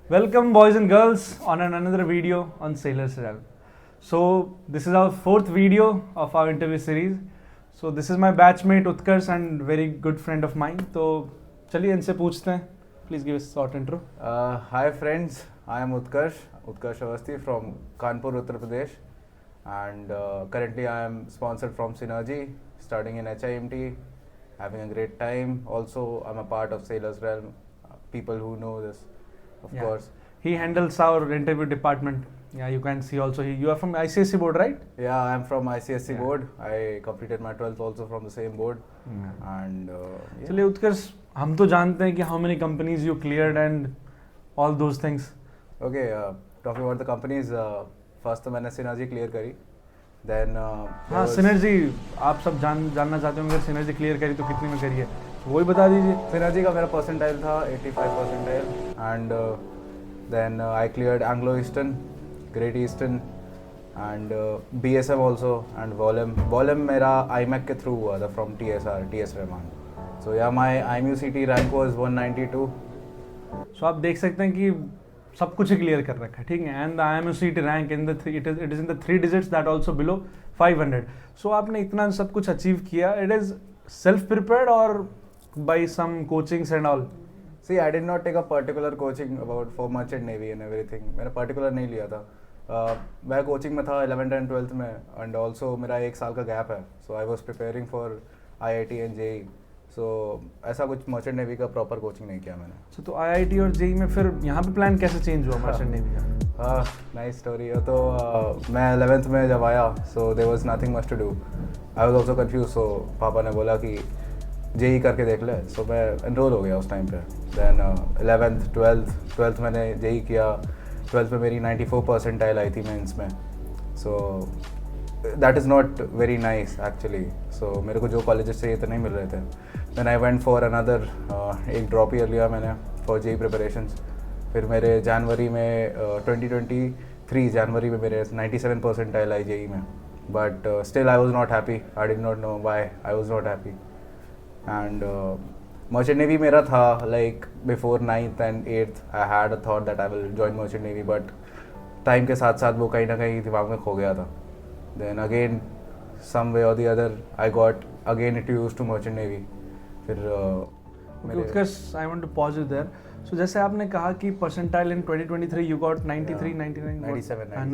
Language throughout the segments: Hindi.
Welcome, boys and girls, on another video on Sailor's Realm. So, this is our fourth video of our interview series. So, this is my batchmate Utkarsh and very good friend of mine. तो चलिए इनसे पूछते हैं. Please give us a short intro. Hi friends, I am Utkarsh Awasthi from Kanpur, Uttar Pradesh, and currently I am sponsored from Synergy, studying in HIMT, having a great time. Also, I'm a part of Sailor's Realm. People who know this, of course. He handles our interview department. Yeah, you can see also. You are from ICSE board, right? Yeah, I'm from ICSE board. I completed my 12th also from the same board. And चलिए उत्कर्ष, हम तो जानते हैं कि how many companies you cleared and all those things. Okay, talking about the companies, first तो मैंने Synergy clear करी. Then हाँ, Synergy आप सब जानना चाहते होंगे, अगर Synergy clear करी तो कितने में करी है, वही बता दीजिए. Synergy का मेरा percentile था 85 percentile, and then I cleared Anglo Eastern, Great Eastern, and BSM also, and Volem मेरा IMAC के through हुआ था from TS Rahman. So yeah, my IMUCT rank was 192. So आप देख सकते हैं कि सब कुछ क्लियर कर रखा है, ठीक है. And the IMUCT rank in the it is in the 3 digits that also below 500. सो आपने इतना सब कुछ अचीव किया, इट इज सेल्फ प्रिपेयर्ड और by some coachings and all? See, I did not take a particular coaching for merchant navy and everything. मैंने particular नहीं लिया था. मैं कोचिंग में था 11th and 12th में, and also मेरा 1 साल का गैप है. So I was preparing for IIT and JEE. So ऐसा कुछ मर्चेंट नेवी का प्रॉपर कोचिंग नहीं किया मैंने. So तो IIT और JEE में फिर यहाँ पे प्लान कैसे चेंज हुआ मर्चेंट नेवी का? हाँ, नाइस स्टोरी है. तो मैं 11th में जब आया, so there was nothing much to do. I was also confused. So पापा ने बोला कि JEE करके देख ले. So मैं एनरोल हो गया उस टाइम पे. Then 11th 12th मैंने JEE किया. 12th में मेरी 94 percentile आई थी मेंस में. So that is not very nice actually. So मेरे को जो कॉलेजेस चाहिए तो नहीं मिल रहे थे. Then I went for another एक ड्रॉप ईयर लिया मैंने for JEE preparations. फिर मेरे जनवरी में 2023 जनवरी में मेरे 97 percentile आई JEE में. But still I was not happy. I did not know why I was not happy. And Merchant Navy मेरा था like before 9th and 8th I had a thought that I will join Merchant Navy, but time के साथ साथ वो कहीं ना कहीं दिमाग में खो गया था. Then again some way or the other I got again introduced to Merchant Navy. फिर उत्कर्ष, I want to pause you there. So जैसे आपने कहा कि percentile in 2023 you got 93, 99,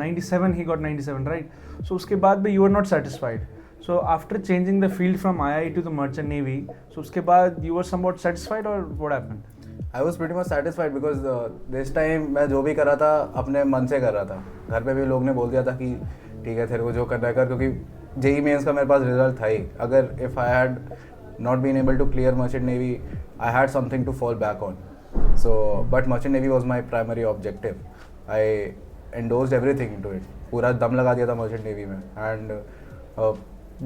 97 he got 97, right? So उसके बाद भी you were not satisfied. So after changing the field from IIT to the Merchant Navy, so उसके बाद you were somewhat satisfied or what happened? I was pretty much satisfied because this time मैं जो भी कर रहा था अपने मन से कर रहा था. घर पे भी लोग ने बोल दिया था कि ठीक है तेरे को जो करना है कर, क्योंकि JEE मेंस का मेरे पास रिजल्ट था ही. अगर if I had not been able to clear Merchant Navy, I had something to fall back on. So but Merchant Navy was my primary objective. I endorsed everything into it. पूरा दम लगा दिया था Merchant Navy में. And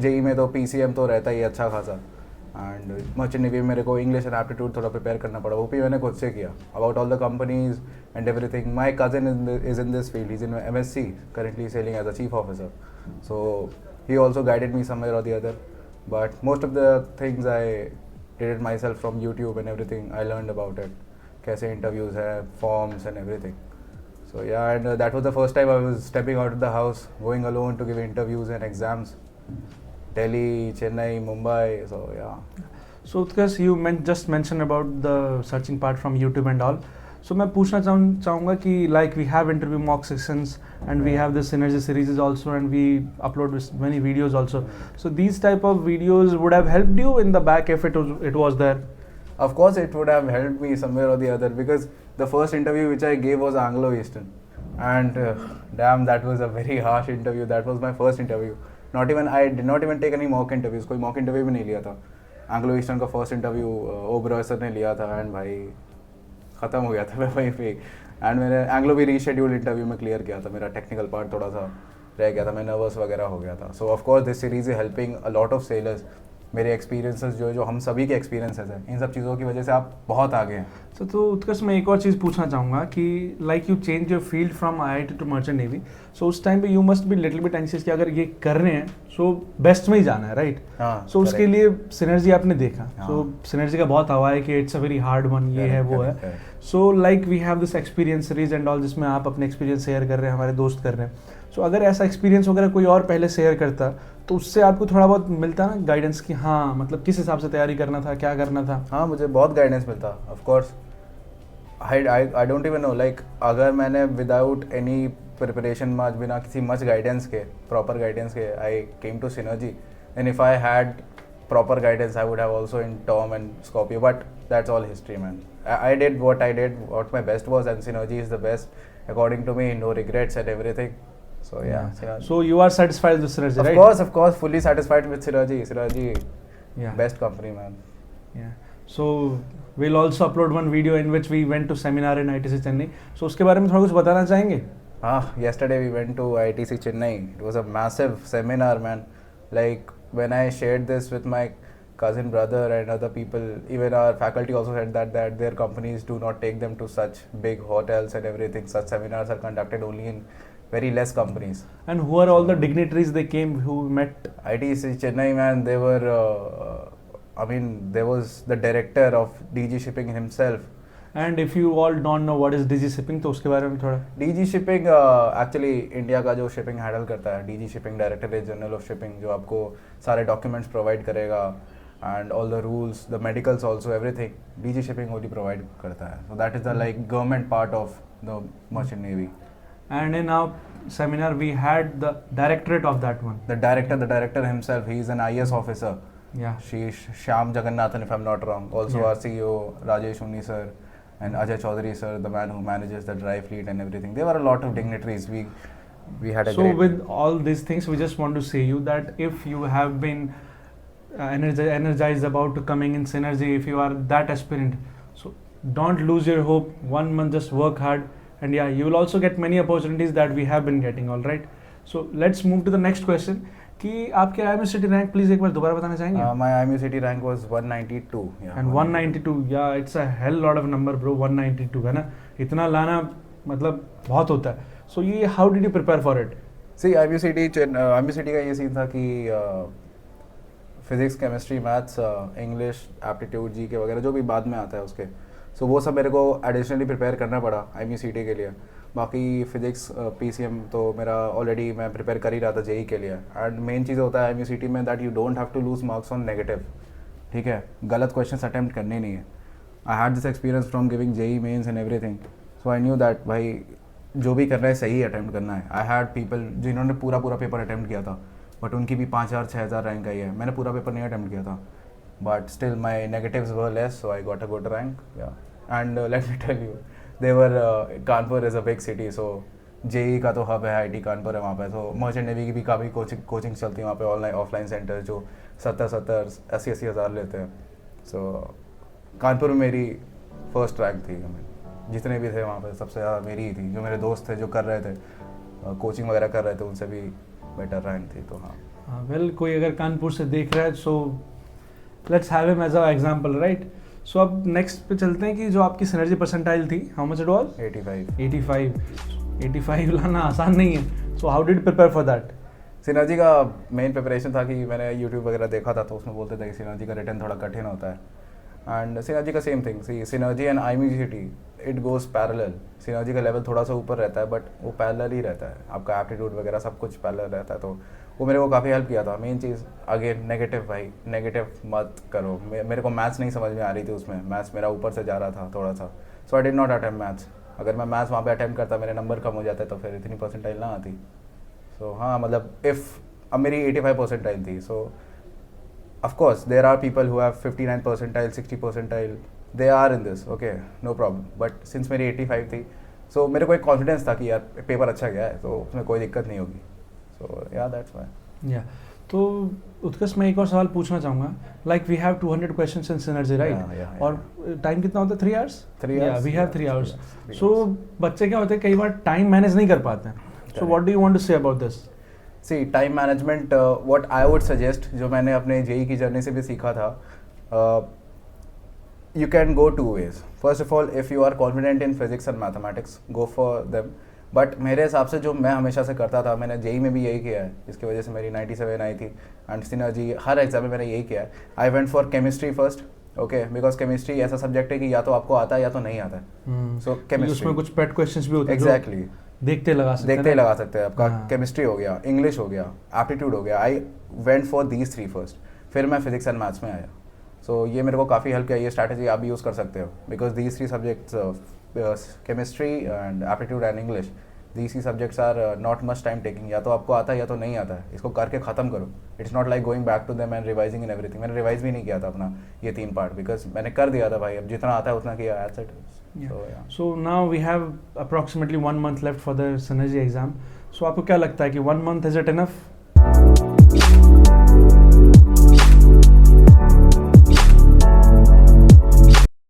JEE में तो PCM तो रहता ही अच्छा खासा. एंड मर्चेंट नेवी में मेरे को इंग्लिश एंड एप्टीट्यूड थोड़ा प्रिपेयर करना पड़ा. वो भी मैंने खुद से किया. About all the companies and everything. My cousin is in this field. He is in MSc currently sailing as a chief officer. So he also guided me somewhere or the other. But most of the things I did it myself from YouTube and everything. I learned about it. कैसे interviews है, forms and everything. So yeah, and that was the first time I was stepping out of the house, going alone to give interviews and exams. Delhi, Chennai, Mumbai, so yeah. So Utkarsh, you just mentioned about the searching part from YouTube and all. So मैं पूछना चाहूँगा कि like we have interview mock sessions and we have the Synergy series also and we upload many videos also. So these type of videos would have helped you in the back if it was there? Of course it would have helped me somewhere or the other, because the first interview which I gave was Anglo Eastern, and damn, that was a very harsh interview. That was my first interview. I did not even take any mock interviews. कोई mock interview भी नहीं लिया था. Anglo Eastern का first interview Oberoi sir ने लिया था, and भाई ख़त्म हो गया था मैं वहीं पे. एंड मैंने एंग्लो भी रीशेड्यूल इंटरव्यू में क्लियर किया था. मेरा टेक्निकल पार्ट थोड़ा सा रह गया था, मैं नर्वस वगैरह हो गया था. सो of course this series is helping a lot of sellers मेरे एक्सपीरियंसेस जो हम सभी के एक्सपीरियंसेस हैं, इन सब चीज़ों की वजह से आप बहुत आगे हैं। तो उत्कर्ष मैं एक और चीज़ पूछना चाहूँगा कि like you change your field from IIT to merchant navy, so उस टाइम पे you must be little bit anxious कि अगर ये कर रहे हैं सो बेस्ट में ही जाना है, राइट? सो उसके लिए सिनर्जी आपने देखा, सो सिनर्जी का बहुत हवा है कि it's a very hard one, ये है वो है। So like we have this experience series and all, जिसमें आप अपने एक्सपीरियंस शेयर कर रहे हैं, हमारे दोस्त कर रहे हैं। सो अगर ऐसा एक्सपीरियंस वगैरह कोई और पहले शेयर करता तो उससे आपको थोड़ा बहुत मिलता ना गाइडेंस कि हाँ मतलब किस हिसाब से तैयारी करना था, क्या करना था? हाँ, मुझे बहुत गाइडेंस मिलता, of course. I don't even know, like अगर मैंने विदाउट एनी प्रिपरेशन मच, बिना किसी मच गाइडेंस के, प्रॉपर गाइडेंस के, I came to Synergy, and if I had proper guidance I would have also in Tom and Scorpio, but that's all history, man. I did what my best was, and Synergy is the best according to me, no regrets and everything. So yeah. So you are satisfied with Synergy, right? Of course, fully satisfied with Synergy. Yeah, best company, man. Yeah. So we'll also upload one video in which we went to seminar in ITC Chennai. So उसके बारे में थोड़ा कुछ बताना चाहेंगे? Yesterday we went to ITC Chennai. It was a massive seminar, man. Like when I shared this with my cousin brother and other people, even our faculty also said that their companies do not take them to such big hotels and everything. Such seminars are conducted only in very less companies. And who are all the dignitaries they came who met? ITC Chennai, man, they were, there was the director of DG Shipping himself. And if you all don't know what is DG Shipping, तो उसके बारे में थोड़ा. DG Shipping actually इंडिया का जो शिपिंग हैंडल करता है, DG Shipping directorate general of shipping, जो आपको सारे डॉक्यूमेंट्स प्रोवाइड करेगा and all the rules, the medicals also, everything DG Shipping only provide करता है. So that is the like government part of the merchant navy. And in our seminar we had the directorate of that one. The director himself, he is an IS officer. Yeah. Shyam Jagannathan, if I'm not wrong. Also our CEO Rajesh Unni sir. And Ajay Chaudhary sir, the man who manages the dry fleet and everything. There were a lot of dignitaries. We had a great... So with all these things, we just want to say you that if you have been energized about to coming in Synergy, if you are that aspirant, so don't lose your hope. 1 month, just work hard, and yeah, you will also get many opportunities that we have been getting. All right. So let's move to the next question. कि आपके IMU City rank प्लीज एक बार दोबारा बताना चाहेंगे? My IMU City rank was 192. Yeah, and 192, yeah, it's a hell lot of number, bro. 192 है ना, इतना लाना मतलब बहुत होता है. So ये how did you prepare for it? See, IMU City का ये सीन था कि physics, chemistry, maths, English, aptitude, GK वगैरह जो भी बाद में आता है उसके, सो वो सब मेरे को एडिशनली प्रिपेयर करना पड़ा IMU City के लिए. बाकी फिजिक्स, PCM तो मेरा ऑलरेडी मैं प्रिपेयर कर ही रहा था JEE के लिए. एंड मेन चीज़ होता है IMU City में that you don't have to lose marks on negative. ठीक है, गलत क्वेश्चन अटैम्प्ट करने नहीं है. I had this experience from giving JEE mains and everything, so I knew that भाई जो भी करना है सही अटैम्प्ट करना है. आई हैड पीपल जिन्होंने पूरा पेपर अटैम्प्ट किया था, बट उनकी भी 5,000 6,000 रैंक आई है. मैंने पूरा पेपर नहीं अटैम्प्ट किया था, but still my negatives were less, so I got a good rank. And let me tell you, Kanpur is a big city, सो JEE का तो हब है, IIT कानपुर है वहाँ पे. तो मर्चेंट नेवी की भी काफ़ी कोचिंग चलती है वहाँ पे, ऑनलाइन ऑफलाइन सेंटर जो 70-80 हज़ार लेते हैं. सो कानपुर में मेरी फर्स्ट रैंक थी. जितने भी थे वहाँ पे सबसे ज़्यादा मेरी ही थी. जो मेरे दोस्त थे जो कर रहे थे, कोचिंग वगैरह कर रहे थे, उनसे भी बेटर रैंक थी. तो हाँ, वेल कोई अगर कानपुर से देख रहा है, so let's have him as a example, right? So अब नेक्स्ट पे चलते हैं कि जो आपकी सिनर्जी परसेंटाइल थी, हाउ मच इट वाज? 85 लाना आसान नहीं है. So how did prepare for that? Synergy का मेन प्रिपरेशन था कि मैंने यूट्यूब वगैरह देखा था, तो उसमें बोलते थे कि सिनर्जी का रिटर्न थोड़ा कठिन होता है. एंड सिनर्जी का same thing, see synergy and IMU City it goes parallel. Synergy का लेवल थोड़ा सा ऊपर रहता है, बट वो पैरेलल ही रहता है. आपका एप्टीट्यूड वगैरह सब कुछ पैरेलल रहता है, तो वो मेरे को काफ़ी हेल्प किया था. मेन चीज़ अगेन नेगेटिव, भाई नेगेटिव मत करो. मेरे को मैथ्स नहीं समझ में आ रही थी उसमें, मैथ्स मेरा ऊपर से जा रहा था थोड़ा सा, so I did not attempt maths. अगर मैं मैथ्स वहाँ पे अटेम्प्ट करता, मेरे नंबर कम हो जाते, तो फिर इतनी परसेंटाइल ना आती. सो हाँ, मतलब अब मेरी 85 परसेंटाइल थी. सो of course there are people who have 59 percentile, 60 percentile, they are in this, okay, no problem. But since मेरी 85 थी, so मेरे को एक कॉन्फिडेंस था कि यार पेपर अच्छा गया है, तो उसमें कोई दिक्कत नहीं होगी. So yeah, that's why. Yeah. तो उत्कर्ष मैं एक और सवाल पूछना चाहूँगा. Like we have 200 questions in Synergy, right? Yeah. और टाइम कितना होता है? 3 hours? 3 hours. Yeah, we have 3 hours. So बच्चे क्या होते हैं, कई बार टाइम मैनेज नहीं कर पाते हैं. So what do you want to say about this? See time management what I would suggest, जो मैंने अपने जेई की जर्नी से भी सीखा था, you can go two ways. First of all, if you are confident in physics and mathematics, go for them. But मेरे हिसाब से जो मैं हमेशा से करता था, मैंने जेई में भी यही किया है, जिसकी वजह से मेरी 97 आई थी, एंड सिनर्जी हर एग्जाम में मैंने यही किया है. I went for chemistry first, okay, because chemistry ऐसा सब्जेक्ट है कि या तो आपको आता है या तो नहीं आता है. सो केमिस्ट्री, उसमें कुछ पेट क्वेश्चंस भी होते हैं. एग्जैक्टली, देखते ही लगा सकते हैं आपका. केमिस्ट्री हो गया, इंग्लिश हो गया, एप्टीट्यूड हो गया. I went for these 3 first, फिर मैं फिजिक्स एंड मैथ्स में आया. सो ये मेरे को काफ़ी हेल्प किया. ये स्ट्रैटेजी आप भी यूज़ कर सकते हो, because these 3 subjects, chemistry and aptitude and English, these 3 subjects are not much time taking. या तो आपको आता है या तो नहीं आता है, इसको करके ख़त्म करो. It's not like going back to them and revising in everything. मैंने रिवाइज भी नहीं किया था अपना ये 3 पार्ट, बिकॉज मैंने कर दिया था भाई, अब जितना आता है उतना किया. That's it. So now we have approximately 1 month left for the Synergy exam. So आपको क्या लगता है कि 1 month is it enough?